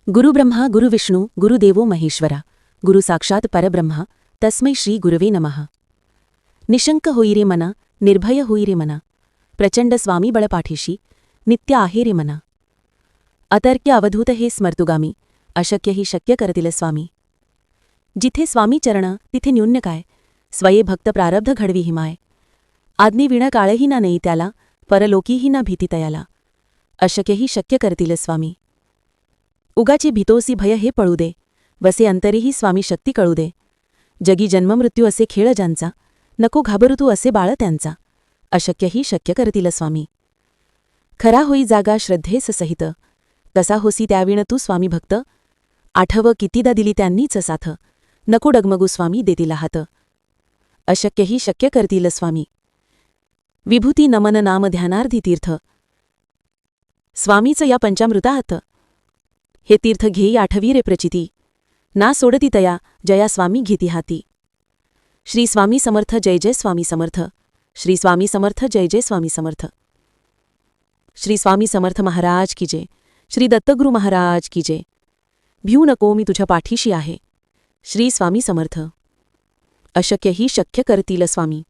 गुरुब्रह्मा गुरुविष्णू गुरुदेवो महेश्वरा गुरु साक्षात परब्रह्मा तस्मै श्री गुरवे नमः। निशंक होई रे मना, निर्भय होई रे मना, प्रचंड स्वामी बळपाठीशी नित्य आहे रे मना। अतर्क्य अवधूत हे स्मर्तुगामी, अशक्य ही शक्य करतील स्वामी। जिथे स्वामी चरण तिथे न्यून्य काय, स्वये भक्त प्रारब्ध घडवी हिमाय। आज्ञे विण काळही ना नेई त्याला, परलोकीही ना भीती तयाला। अशक्य ही शक्य करतील स्वामी। उगाची भीतोसी भय हे पळू दे, वसे अंतरीही स्वामी शक्ती कळू दे। जगी जन्ममृत्यू असे खेळ ज्यांचा, नको घाबरू तू असे बाळ त्यांचा। अशक्य ही शक्य करतील स्वामी। खरा होई जागा श्रद्धेस सहित, कसा होसी त्याविण तू स्वामी भक्त। आठव कितीदा दिली त्यांनीच साथ, नको डगमगू स्वामी देतील हात। अशक्य ही शक्य करतील स्वामी। विभूती नमन नाम ध्यानार्धी तीर्थ, स्वामीच या पंचामृतात। हे तीर्थ घेई आठवी रे प्रचिती, ना सोडती तया जया स्वामी घेती हाती। श्री स्वामी समर्थ जय जय स्वामी समर्थ, श्री स्वामी समर्थ जय जय स्वामी समर्थ। श्री स्वामी समर्थ महाराज की जय, श्री दत्तगुरु महाराज की जय। भिऊ नको मी तुझ्या पाठीशी आहे, श्री स्वामी समर्थ। अशक्य ही शक्य करतील स्वामी।